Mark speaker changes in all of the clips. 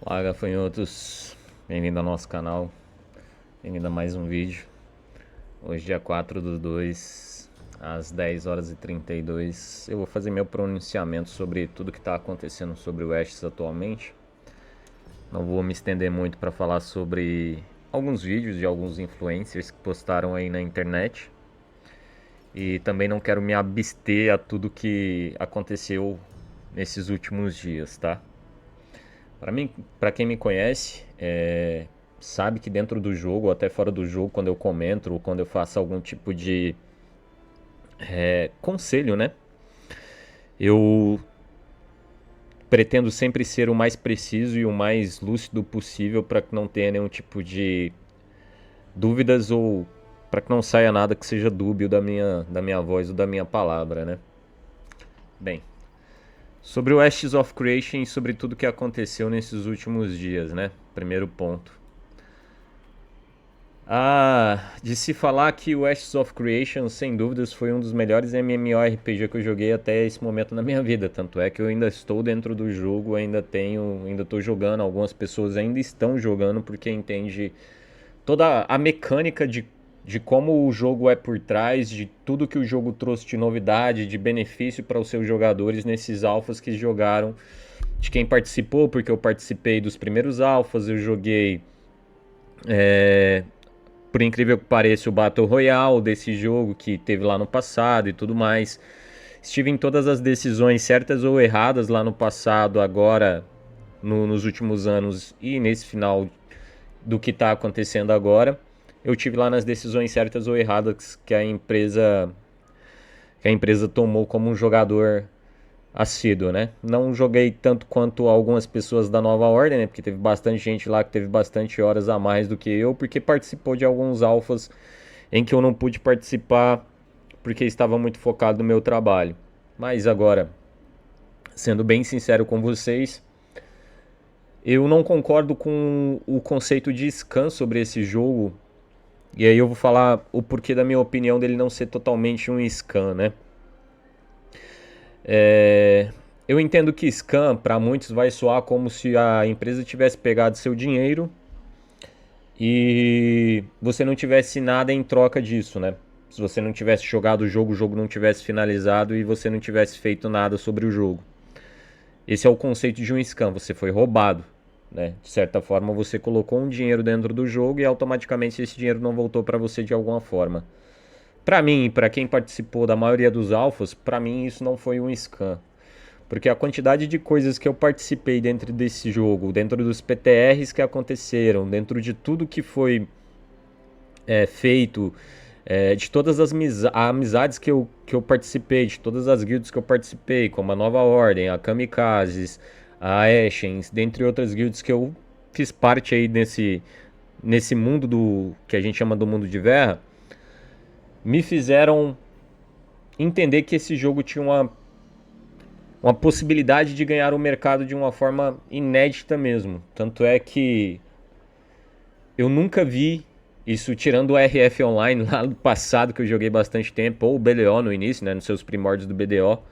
Speaker 1: Olá, gafanhotos, bem-vindo ao nosso canal, bem-vindo a mais um vídeo. Hoje, dia 4/2, às 10 horas e 32, eu vou fazer meu pronunciamento sobre tudo que está acontecendo sobre o Ashes atualmente. Não vou me estender muito para falar sobre alguns vídeos de alguns influencers que postaram aí na internet. E também não quero me abster a tudo que aconteceu nesses últimos dias, tá? Para mim, para quem me conhece, sabe que dentro do jogo ou até fora do jogo, quando eu comento ou quando eu faço algum tipo de conselho, né? Eu pretendo sempre ser o mais preciso e o mais lúcido possível para que não tenha nenhum tipo de dúvidas ou para que não saia nada que seja dúbio da minha voz ou da minha palavra, né? Bem, sobre o Ashes of Creation e sobre tudo que aconteceu nesses últimos dias, né? Primeiro ponto. De se falar que o Ashes of Creation, sem dúvidas, foi um dos melhores MMORPG que eu joguei até esse momento na minha vida. Tanto é que eu ainda estou dentro do jogo, ainda estou jogando. Algumas pessoas ainda estão jogando porque entende toda a mecânica de como o jogo é por trás, de tudo que o jogo trouxe de novidade, de benefício para os seus jogadores nesses alphas que jogaram. De quem participou, porque eu participei dos primeiros alphas, eu joguei por incrível que pareça, o Battle Royale desse jogo que teve lá no passado e tudo mais. Estive em todas as decisões certas ou erradas lá no passado, agora nos últimos anos e nesse final do que está acontecendo agora. Eu tive lá nas decisões certas ou erradas que a empresa tomou como um jogador assíduo, né? Não joguei tanto quanto algumas pessoas da Nova Ordem, né? Porque teve bastante gente lá que teve bastante horas a mais do que eu, porque participou de alguns alfas em que eu não pude participar porque estava muito focado no meu trabalho. Mas agora, sendo bem sincero com vocês, eu não concordo com o conceito de scan sobre esse jogo. E aí eu vou falar o porquê da minha opinião dele não ser totalmente um scan, né? Eu entendo que scam para muitos vai soar como se a empresa tivesse pegado seu dinheiro e você não tivesse nada em troca disso, né? Se você não tivesse jogado o jogo não tivesse finalizado e você não tivesse feito nada sobre o jogo. Esse é o conceito de um scam, você foi roubado, né? De certa forma você colocou um dinheiro dentro do jogo e automaticamente esse dinheiro não voltou para você de alguma forma. Para mim, para quem participou da maioria dos alfas, para mim isso não foi um scam. Porque a quantidade de coisas que eu participei dentro desse jogo, dentro dos PTRs que aconteceram, dentro de tudo que foi feito, de todas as amizades que eu participei, de todas as guilds que eu participei, como a Nova Ordem, a Kamikazes, a Ascens, dentre outras guilds que eu fiz parte aí nesse mundo que a gente chama do mundo de Verra, me fizeram entender que esse jogo tinha uma possibilidade de ganhar o mercado de uma forma inédita mesmo. Tanto é que eu nunca vi isso, tirando o RF Online lá no passado, que eu joguei bastante tempo, ou o BDO no início, né, nos seus primórdios do BDO,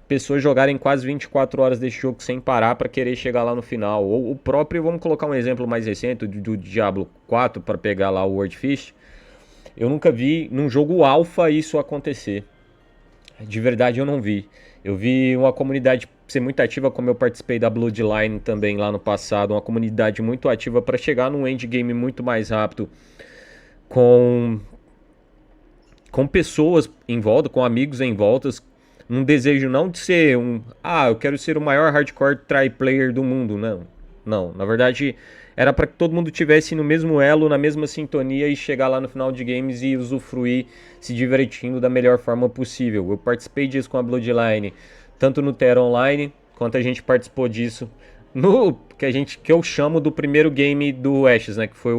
Speaker 1: pessoas jogarem quase 24 horas desse jogo sem parar para querer chegar lá no final. Ou o próprio, vamos colocar um exemplo mais recente, do Diablo 4, para pegar lá o Wordfish. Eu nunca vi num jogo alpha isso acontecer. De verdade eu não vi. Eu vi uma comunidade ser muito ativa, como eu participei da Bloodline também lá no passado, uma comunidade muito ativa para chegar num endgame muito mais rápido, com com pessoas em volta, com amigos em voltas, um desejo não de ser eu quero ser o maior hardcore try player do mundo, não. Não, na verdade era para que todo mundo tivesse no mesmo elo, na mesma sintonia e chegar lá no final de games e usufruir, se divertindo da melhor forma possível. Eu participei disso com a Bloodline, tanto no Terra Online, quanto a gente participou disso no que eu chamo do primeiro game do Ashes, né, que foi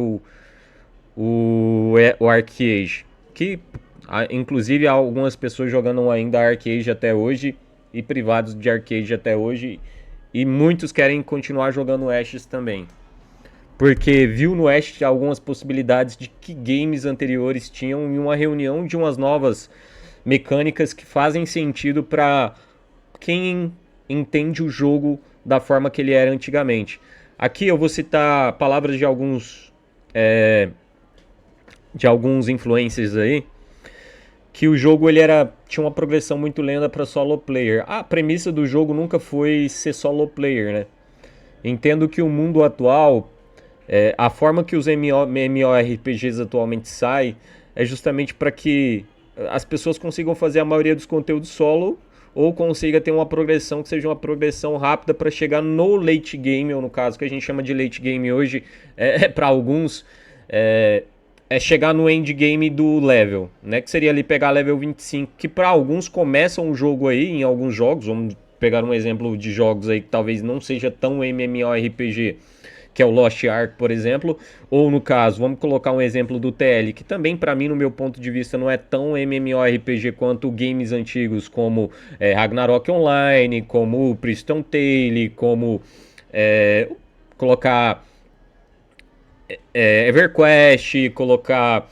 Speaker 1: o Arcade, que inclusive há algumas pessoas jogando ainda Arcade até hoje e privados de Arcade até hoje, e muitos querem continuar jogando Ashes também, porque viu no Ashes algumas possibilidades de que games anteriores tinham em uma reunião de umas novas mecânicas que fazem sentido para quem entende o jogo da forma que ele era antigamente. Aqui eu vou citar palavras de alguns influencers aí, que o jogo tinha uma progressão muito lenta para solo player. A premissa do jogo nunca foi ser solo player, né? Entendo que o mundo atual, a forma que os MMORPGs atualmente saem é justamente para que as pessoas consigam fazer a maioria dos conteúdos solo ou consiga ter uma progressão que seja uma progressão rápida para chegar no late game, ou no caso que a gente chama de late game hoje, para alguns, é, chegar no endgame do level, né? Que seria ali pegar level 25, que para alguns começam o jogo aí, em alguns jogos, vamos pegar um exemplo de jogos aí que talvez não seja tão MMORPG, que é o Lost Ark, por exemplo, ou no caso, vamos colocar um exemplo do TL, que também para mim, no meu ponto de vista, não é tão MMORPG quanto games antigos como Ragnarok Online, como Priston Tale, como colocar EverQuest, colocar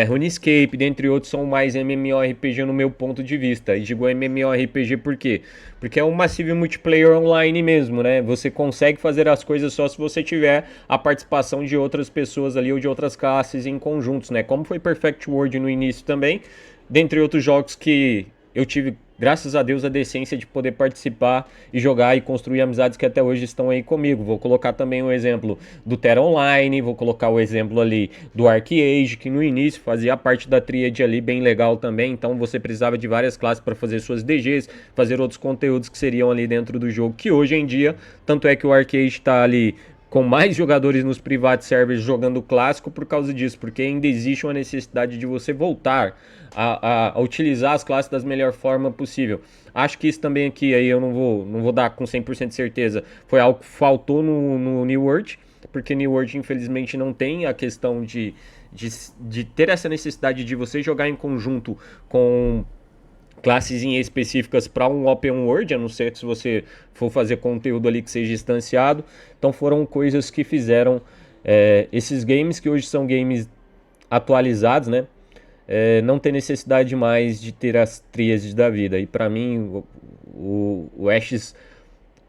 Speaker 1: RuneScape, dentre outros, são mais MMORPG no meu ponto de vista. E digo MMORPG por quê? Porque é um massive multiplayer online mesmo, né? Você consegue fazer as coisas só se você tiver a participação de outras pessoas ali ou de outras classes em conjuntos, né? Como foi Perfect World no início também, dentre outros jogos que eu tive, graças a Deus, a decência de poder participar e jogar e construir amizades que até hoje estão aí comigo. Vou colocar também o exemplo do Terra Online, vou colocar o exemplo ali do ArcAge, que no início fazia parte da tríade ali, bem legal também, então você precisava de várias classes para fazer suas DGs, fazer outros conteúdos que seriam ali dentro do jogo, que hoje em dia, tanto é que o ArcAge está ali com mais jogadores nos private servers jogando clássico por causa disso, porque ainda existe uma necessidade de você voltar a utilizar as classes da melhor forma possível. Acho que isso também aqui, aí eu não vou dar com 100% de certeza, foi algo que faltou no New World, porque New World infelizmente não tem a questão de ter essa necessidade de você jogar em conjunto com classes específicas para um open world, a não ser que se você for fazer conteúdo ali que seja instanciado. Então foram coisas que fizeram esses games, que hoje são games atualizados, né? Não ter necessidade mais de ter as tríades da vida. E para mim, o Ashes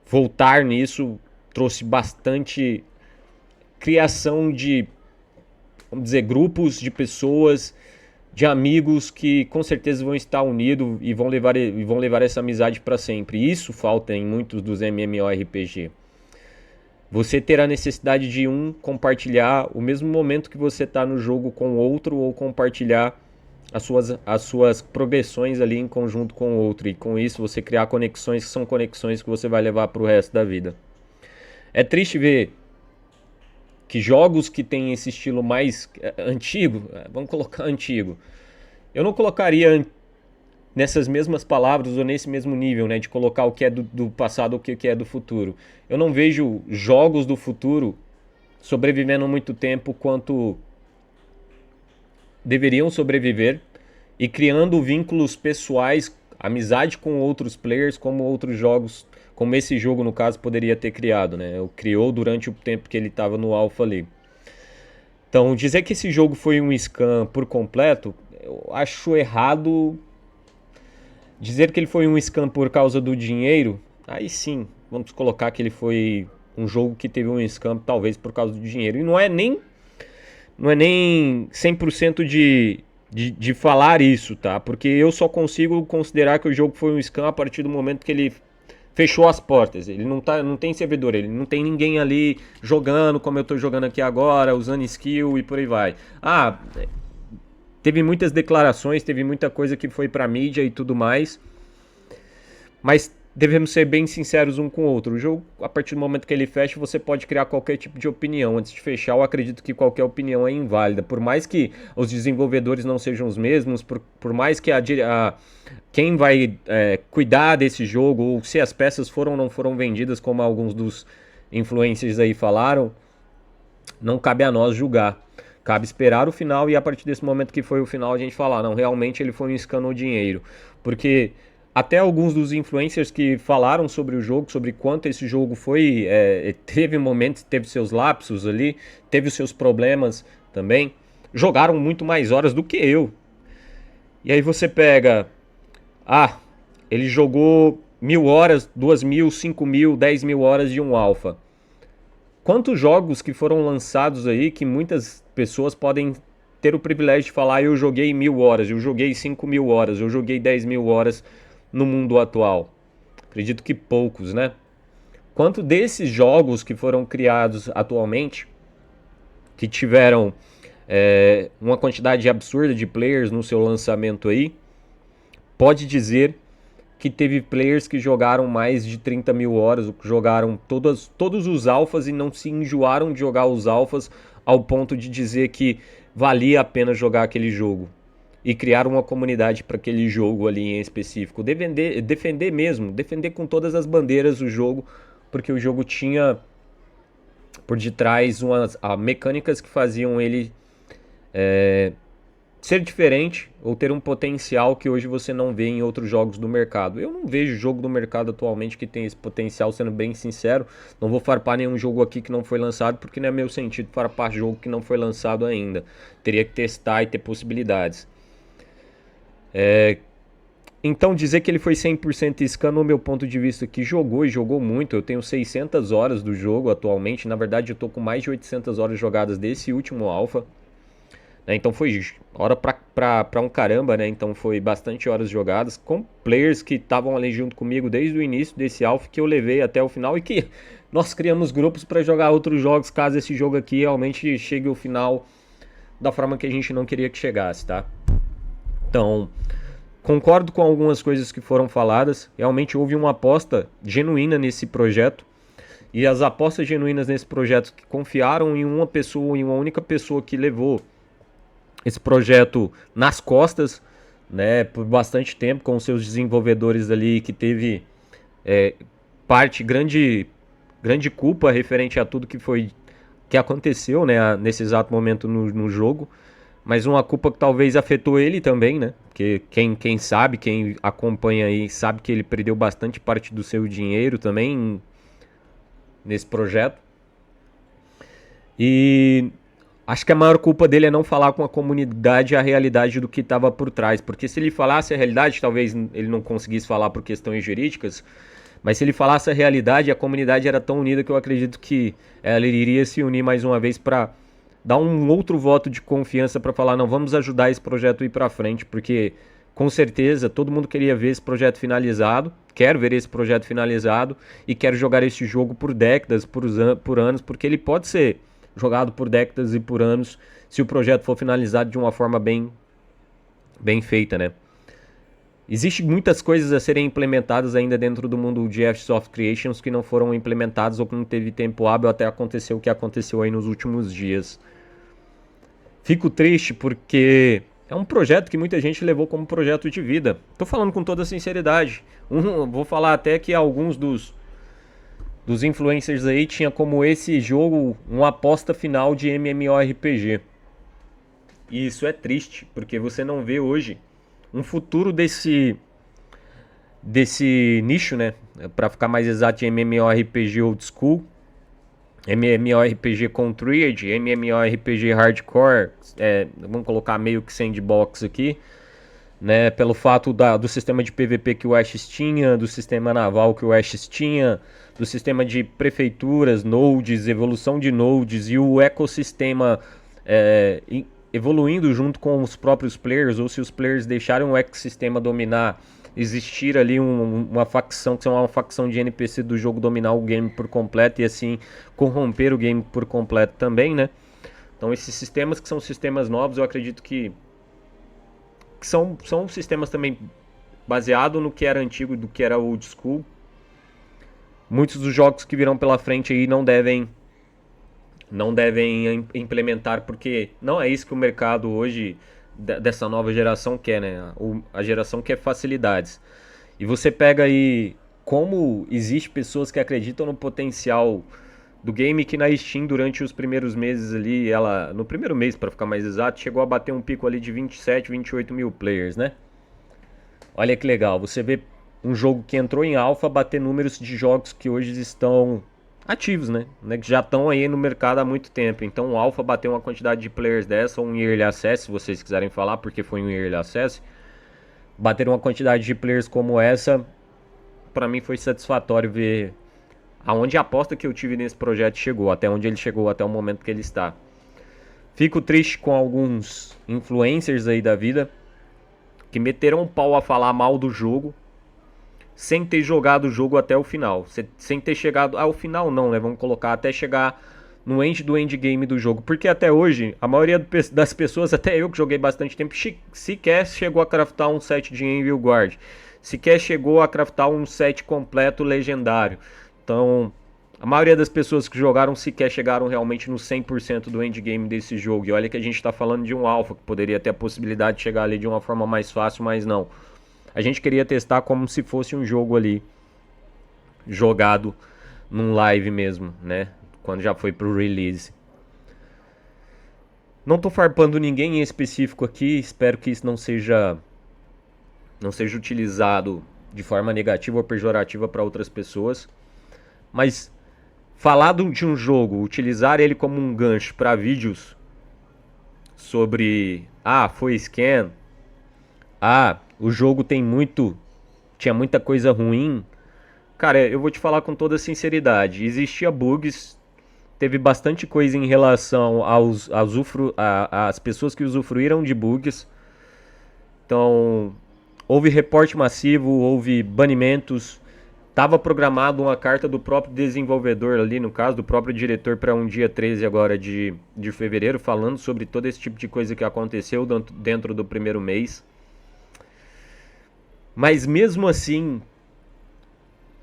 Speaker 1: voltar nisso trouxe bastante criação de, vamos dizer, grupos de pessoas, de amigos que com certeza vão estar unidos e vão levar essa amizade para sempre. Isso falta em muitos dos MMORPG. Você ter a necessidade de compartilhar o mesmo momento que você está no jogo com outro, ou compartilhar as suas progressões ali em conjunto com o outro. E com isso você criar conexões que são conexões que você vai levar para o resto da vida. É triste ver que jogos que têm esse estilo mais antigo, vamos colocar antigo, eu não colocaria nessas mesmas palavras ou nesse mesmo nível, né, de colocar o que é do passado ou o que é do futuro. Eu não vejo jogos do futuro sobrevivendo muito tempo quanto deveriam sobreviver e criando vínculos pessoais, amizade com outros players, como outros jogos, como esse jogo no caso poderia ter criado, né? Criou durante o tempo que ele estava no alpha ali. Então, dizer que esse jogo foi um scam por completo, eu acho errado. Dizer que ele foi um scam por causa do dinheiro, aí sim, vamos colocar que ele foi um jogo que teve um scam talvez por causa do dinheiro. E não é nem 100% de falar isso, tá? Porque eu só consigo considerar que o jogo foi um scam a partir do momento que ele fechou as portas. Ele não tem servidor, ele não tem ninguém ali jogando como eu tô jogando aqui agora, usando skill e por aí vai. Teve muitas declarações, teve muita coisa que foi pra mídia e tudo mais, mas devemos ser bem sinceros um com o outro. O jogo, a partir do momento que ele fecha, você pode criar qualquer tipo de opinião. Antes de fechar, eu acredito que qualquer opinião é inválida. Por mais que os desenvolvedores não sejam os mesmos, por mais que quem vai cuidar desse jogo, ou se as peças foram ou não foram vendidas, como alguns dos influencers aí falaram, não cabe a nós julgar. Cabe esperar o final e a partir desse momento que foi o final a gente falar, não, realmente ele foi um scam no dinheiro. Porque até alguns dos influencers que falaram sobre o jogo, sobre quanto esse jogo foi, teve momentos, teve seus lapsos ali, teve os seus problemas também, jogaram muito mais horas do que eu. E aí você pega, ele jogou 1.000 horas, 2.000, 5.000, 10.000 horas de um alpha. quantos jogos que foram lançados aí que muitas pessoas podem ter o privilégio de falar: eu joguei 1000 horas, eu joguei 5000 horas, eu joguei 10.000 horas no mundo atual? Acredito que poucos, né? Quanto desses jogos que foram criados atualmente, que tiveram uma quantidade absurda de players no seu lançamento aí, pode dizer que teve players que jogaram mais de 30.000 horas, ou que jogaram todos os alfas e não se enjoaram de jogar os alfas ao ponto de dizer que valia a pena jogar aquele jogo e criar uma comunidade para aquele jogo ali em específico. Defender mesmo, defender com todas as bandeiras o jogo, porque o jogo tinha por detrás mecânicas que faziam ele ser diferente ou ter um potencial que hoje você não vê em outros jogos do mercado. Eu não vejo jogo do mercado atualmente que tem esse potencial, sendo bem sincero. Não vou farpar nenhum jogo aqui que não foi lançado, porque não é meu sentido farpar jogo que não foi lançado ainda. Teria que testar e ter possibilidades. Então dizer que ele foi 100% scan, no meu ponto de vista, que jogou e jogou muito. Eu tenho 600 horas do jogo atualmente. Na verdade eu tô com mais de 800 horas jogadas desse último alpha. Então foi hora pra um caramba, né? Então foi bastante horas jogadas com players que estavam ali junto comigo desde o início desse alpha, que eu levei até o final e que nós criamos grupos para jogar outros jogos caso esse jogo aqui realmente chegue ao final da forma que a gente não queria que chegasse, tá? Então, concordo com algumas coisas que foram faladas. Realmente houve uma aposta genuína nesse projeto. E as apostas genuínas nesse projeto que confiaram em uma pessoa, em uma única pessoa que levou esse projeto nas costas, né, por bastante tempo, com seus desenvolvedores ali, que teve grande culpa referente a tudo que aconteceu, né, nesse exato momento no jogo, mas uma culpa que talvez afetou ele também, né, porque quem sabe, quem acompanha aí, sabe que ele perdeu bastante parte do seu dinheiro também nesse projeto. E acho que a maior culpa dele é não falar com a comunidade a realidade do que estava por trás. Porque se ele falasse a realidade, talvez ele não conseguisse falar por questões jurídicas. Mas se ele falasse a realidade, a comunidade era tão unida que eu acredito que ela iria se unir mais uma vez para dar um outro voto de confiança para falar: não, vamos ajudar esse projeto a ir para frente. Porque com certeza todo mundo queria ver esse projeto finalizado. Quero ver esse projeto finalizado e quero jogar esse jogo por décadas, por anos, porque ele pode ser jogado por décadas e por anos se o projeto for finalizado de uma forma bem feita, né? Existem muitas coisas a serem implementadas ainda dentro do mundo de F-Soft Creations que não foram implementadas ou que não teve tempo hábil até acontecer o que aconteceu aí nos últimos dias. Fico triste porque é um projeto que muita gente levou como projeto de vida. Tô falando com toda sinceridade. Vou falar até que alguns dos influencers aí tinha como esse jogo uma aposta final de MMORPG. E isso é triste, porque você não vê hoje um futuro desse nicho, né? Para ficar mais exato, de MMORPG old school, MMORPG com Triad, MMORPG hardcore, vamos colocar meio que sandbox aqui, né? Pelo fato do sistema de PVP que o Ashes tinha, do sistema naval que o Ashes tinha, do sistema de prefeituras, nodes, evolução de nodes e o ecossistema evoluindo junto com os próprios players, ou se os players deixarem o ecossistema dominar, existir ali uma facção, que é uma facção de NPC do jogo, dominar o game por completo e assim corromper o game por completo também, né? Então esses sistemas que são sistemas novos, eu acredito que são sistemas também baseados no que era antigo, do que era old school. Muitos dos jogos que virão pela frente aí não devem implementar, porque não é isso que o mercado hoje dessa nova geração quer, né? A geração quer facilidades. E você pega aí como existe pessoas que acreditam no potencial do game, que na Steam durante os primeiros meses ali, no primeiro mês, para ficar mais exato, chegou a bater um pico ali de 27, 28 mil players, né? Olha que legal, você vê um jogo que entrou em alpha bater números de jogos que hoje estão ativos, né? Que já estão aí no mercado há muito tempo. Então o alpha bateu uma quantidade de players dessa, ou um early access, se vocês quiserem falar, porque foi um early access. Bater uma quantidade de players como essa, para mim foi satisfatório ver aonde a aposta que eu tive nesse projeto chegou, até onde ele chegou, até o momento que ele está. Fico triste com alguns influencers aí da vida que meteram o pau a falar mal do jogo sem ter jogado o jogo até o final. Sem ter chegado ao final não, né? Vamos colocar até chegar no end do endgame do jogo. Porque até hoje, a maioria das pessoas, até eu que joguei bastante tempo, sequer chegou a craftar um set de Envil Guard. Sequer chegou a craftar um set completo legendário. Então, a maioria das pessoas que jogaram sequer chegaram realmente no 100% do endgame desse jogo. E olha que a gente está falando de um alpha, que poderia ter a possibilidade de chegar ali de uma forma mais fácil, mas não. A gente queria testar como se fosse um jogo ali jogado num live mesmo, né? Quando já foi pro release. Não tô farpando ninguém em específico aqui, espero que isso não seja utilizado de forma negativa ou pejorativa para outras pessoas. Mas falar de um jogo, utilizar ele como um gancho para vídeos sobre foi scan, o jogo tinha muita coisa ruim. Cara, eu vou te falar com toda sinceridade, existia bugs, teve bastante coisa em relação às pessoas que usufruíram de bugs. Então, houve reporte massivo, houve banimentos. Estava programado uma carta do próprio desenvolvedor ali, no caso, do próprio diretor, para um dia 13 agora de fevereiro, falando sobre todo esse tipo de coisa que aconteceu dentro do primeiro mês. Mas mesmo assim,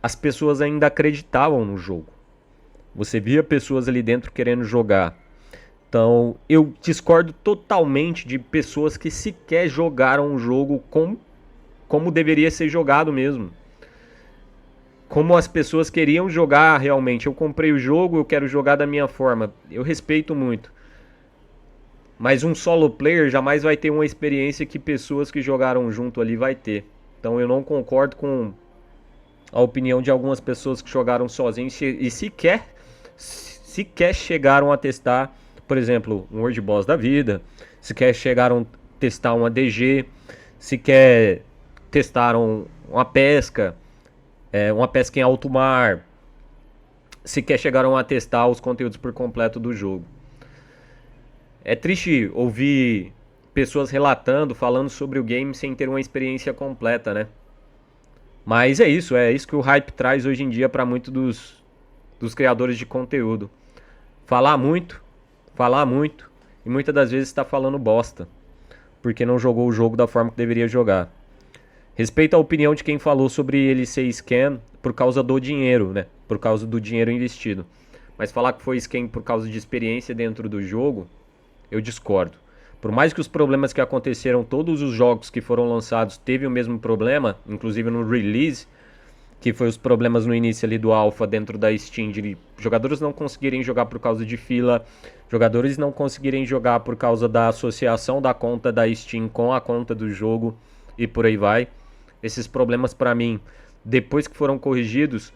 Speaker 1: as pessoas ainda acreditavam no jogo. Você via pessoas ali dentro querendo jogar. Então, eu discordo totalmente de pessoas que sequer jogaram o jogo como deveria ser jogado mesmo. Como as pessoas queriam jogar realmente. Eu comprei o jogo, eu quero jogar da minha forma. Eu respeito muito. Mas um solo player jamais vai ter uma experiência que pessoas que jogaram junto ali vai ter. Então eu não concordo com a opinião de algumas pessoas que jogaram sozinhos e sequer chegaram a testar, por exemplo, um World Boss da vida, sequer chegaram a testar uma DG, sequer testaram uma pesca em alto mar, sequer chegaram a testar os conteúdos por completo do jogo. É triste ouvir pessoas relatando, falando sobre o game sem ter uma experiência completa, né? Mas é isso que o hype traz hoje em dia para muitos dos criadores de conteúdo. Falar muito, e muitas das vezes está falando bosta, porque não jogou o jogo da forma que deveria jogar. Respeito a opinião de quem falou sobre ele ser scam por causa do dinheiro, né? Por causa do dinheiro investido. Mas falar que foi scam por causa de experiência dentro do jogo, eu discordo. Por mais que os problemas que aconteceram, todos os jogos que foram lançados teve o mesmo problema, inclusive no release, que foi os problemas no início ali do alpha dentro da Steam, de jogadores não conseguirem jogar por causa de fila, jogadores não conseguirem jogar por causa da associação da conta da Steam com a conta do jogo e por aí vai. Esses problemas para mim, depois que foram corrigidos,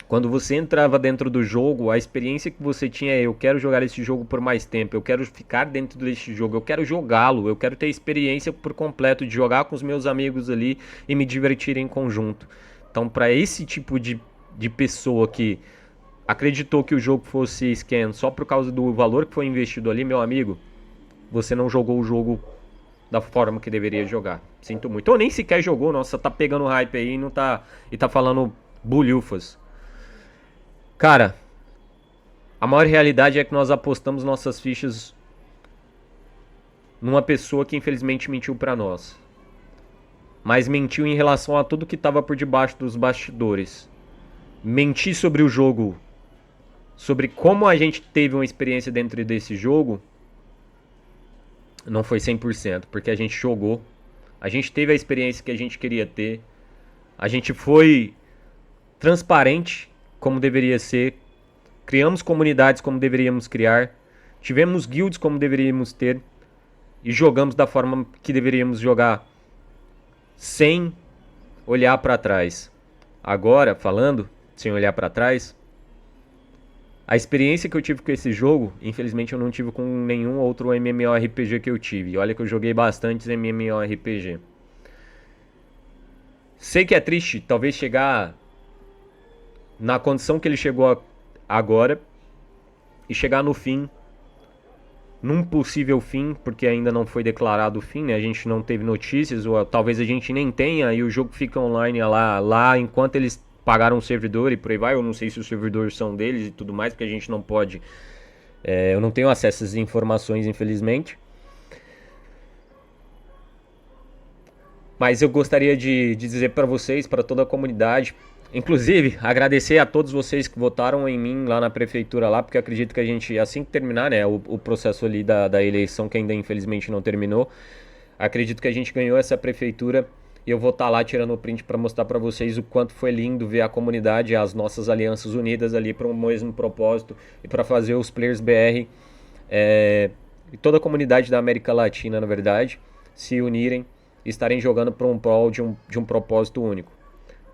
Speaker 1: quando você entrava dentro do jogo, a experiência que você tinha é: eu quero jogar esse jogo por mais tempo, eu quero ficar dentro desse jogo, eu quero jogá-lo, eu quero ter a experiência por completo de jogar com os meus amigos ali e me divertir em conjunto. Então, para esse tipo de pessoa que acreditou que o jogo fosse scam só por causa do valor que foi investido ali, meu amigo, você não jogou o jogo da forma que deveria jogar. Sinto muito. Ou nem sequer jogou, nossa, tá pegando hype aí e tá falando bulhufas. Cara, a maior realidade é que nós apostamos nossas fichas numa pessoa que infelizmente mentiu pra nós. Mas mentiu em relação a tudo que estava por debaixo dos bastidores. Mentir sobre o jogo, sobre como a gente teve uma experiência dentro desse jogo, não foi 100%, porque a gente jogou, a gente teve a experiência que a gente queria ter, a gente foi transparente como deveria ser, criamos comunidades como deveríamos criar, tivemos guilds como deveríamos ter e jogamos da forma que deveríamos jogar, sem olhar para trás. Agora, falando sem olhar para trás, a experiência que eu tive com esse jogo, infelizmente eu não tive com nenhum outro MMORPG que eu tive. Olha que eu joguei bastante MMORPG. Sei que é triste, talvez chegar na condição que ele chegou agora e chegar no fim, num possível fim, porque ainda não foi declarado o fim, né? A gente não teve notícias, ou talvez a gente nem tenha, e o jogo fica online lá enquanto eles pagaram o servidor e por aí vai. Eu não sei se os servidores são deles e tudo mais, porque a gente não pode. Eu não tenho acesso a essas informações, infelizmente. Mas eu gostaria de dizer para vocês, para toda a comunidade, inclusive agradecer a todos vocês que votaram em mim lá na prefeitura lá, porque acredito que a gente, assim que terminar, né, o processo ali da eleição, que ainda infelizmente não terminou, acredito que a gente ganhou essa prefeitura e eu vou estar lá tirando o print para mostrar para vocês o quanto foi lindo ver a comunidade, as nossas alianças unidas ali para um mesmo propósito e para fazer os Players BR e toda a comunidade da América Latina, na verdade, se unirem e estarem jogando para um prol de um propósito único,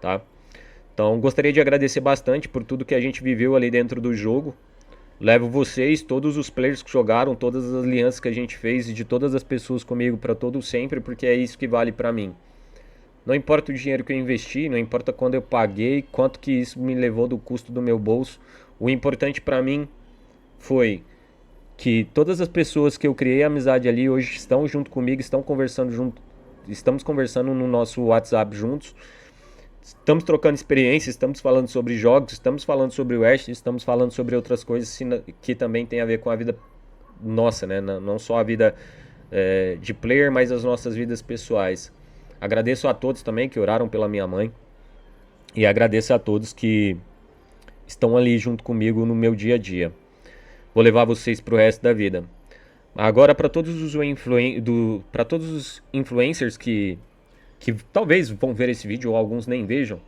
Speaker 1: tá? Então, gostaria de agradecer bastante por tudo que a gente viveu ali dentro do jogo. Levo vocês, todos os players que jogaram, todas as alianças que a gente fez e de todas as pessoas comigo para todo sempre, porque é isso que vale para mim. Não importa o dinheiro que eu investi, não importa quando eu paguei, quanto que isso me levou do custo do meu bolso. O importante para mim foi que todas as pessoas que eu criei amizade ali hoje estão junto comigo, estão conversando junto, estamos conversando no nosso WhatsApp juntos. Estamos trocando experiências, estamos falando sobre jogos, estamos falando sobre o Ash, estamos falando sobre outras coisas que também tem a ver com a vida nossa, né? Não só a vida de player, mas as nossas vidas pessoais. Agradeço a todos também que oraram pela minha mãe. E agradeço a todos que estão ali junto comigo no meu dia a dia. Vou levar vocês pro resto da vida. Agora, para todos os influencers que talvez vão ver esse vídeo ou alguns nem vejam,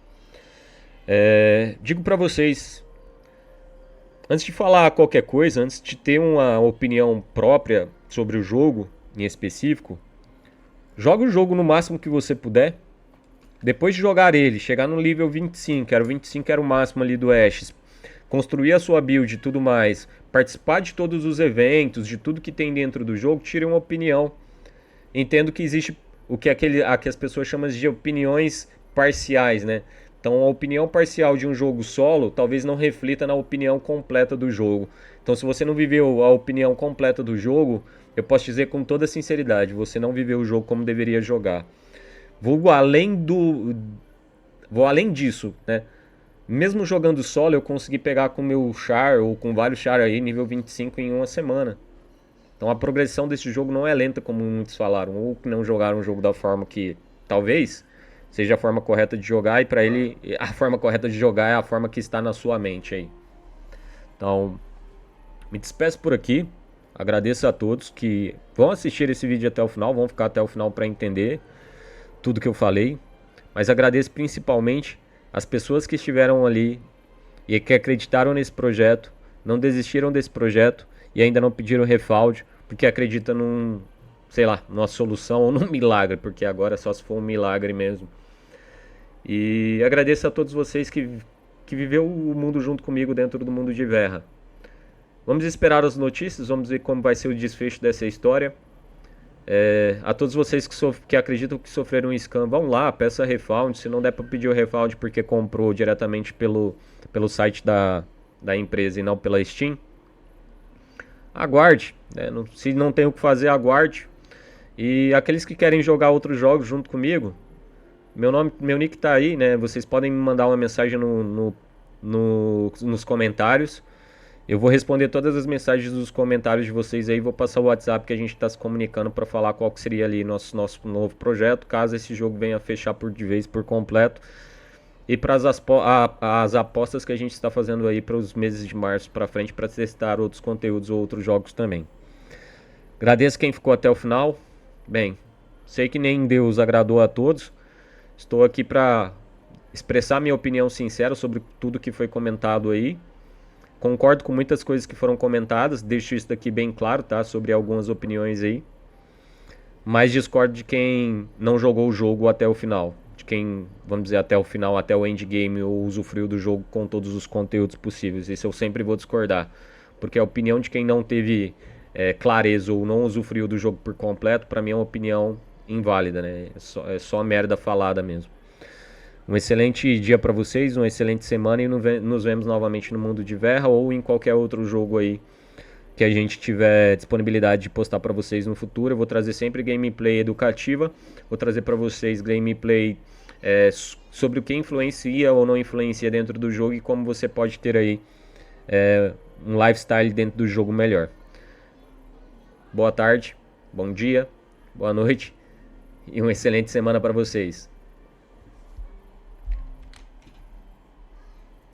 Speaker 1: digo para vocês, antes de falar qualquer coisa, antes de ter uma opinião própria sobre o jogo em específico, joga o jogo no máximo que você puder. Depois de jogar ele, chegar no nível 25, era o 25 era o máximo ali do Ashes, construir a sua build e tudo mais, participar de todos os eventos, de tudo que tem dentro do jogo, tire uma opinião. Entendo que existe o que as pessoas chamam de opiniões parciais, né? Então a opinião parcial de um jogo solo talvez não reflita na opinião completa do jogo. Então se você não viveu a opinião completa do jogo, eu posso dizer com toda sinceridade, você não viveu o jogo como deveria jogar. Vou além disso, né? Mesmo jogando solo, eu consegui pegar com meu char ou com vários char aí nível 25 em uma semana. Então a progressão desse jogo não é lenta como muitos falaram, ou que não jogaram o jogo da forma que talvez seja a forma correta de jogar, e para ele a forma correta de jogar é a forma que está na sua mente aí. Então, me despeço por aqui. Agradeço a todos que vão assistir esse vídeo até o final, vão ficar até o final para entender tudo que eu falei, mas agradeço principalmente as pessoas que estiveram ali e que acreditaram nesse projeto, não desistiram desse projeto e ainda não pediram refund, porque acreditam numa solução ou num milagre, porque agora só se for um milagre mesmo. E agradeço a todos vocês que viveu o mundo junto comigo dentro do mundo de Verra. Vamos esperar as notícias, vamos ver como vai ser o desfecho dessa história. A todos vocês que acreditam que sofreram um scam, vão lá, peça refund. Se não der para pedir o refund porque comprou diretamente pelo site da empresa e não pela Steam, aguarde, né? Se não tem o que fazer, aguarde. E aqueles que querem jogar outros jogos junto comigo, meu nick tá aí, né? Vocês podem me mandar uma mensagem nos comentários. Eu vou responder todas as mensagens dos comentários de vocês aí. Vou passar o WhatsApp que a gente está se comunicando para falar qual que seria ali nosso novo projeto, caso esse jogo venha a fechar de vez por completo. E para as apostas que a gente está fazendo aí para os meses de março para frente, para testar outros conteúdos ou outros jogos também. Agradeço quem ficou até o final. Bem, sei que nem Deus agradou a todos. Estou aqui para expressar minha opinião sincera sobre tudo que foi comentado aí. Concordo com muitas coisas que foram comentadas, deixo isso daqui bem claro, tá? Sobre algumas opiniões aí. Mas discordo de quem não jogou o jogo até o final. De quem, vamos dizer, até o final, até o endgame, ou usufruiu do jogo com todos os conteúdos possíveis. Isso eu sempre vou discordar. Porque a opinião de quem não teve clareza ou não usufruiu do jogo por completo, pra mim é uma opinião inválida, né? É só merda falada mesmo. Um excelente dia para vocês, uma excelente semana e nos vemos novamente no Mundo de Verra ou em qualquer outro jogo aí que a gente tiver disponibilidade de postar para vocês no futuro. Eu vou trazer sempre gameplay educativa, vou trazer para vocês gameplay sobre o que influencia ou não influencia dentro do jogo e como você pode ter aí um lifestyle dentro do jogo melhor. Boa tarde, bom dia, boa noite e uma excelente semana para vocês.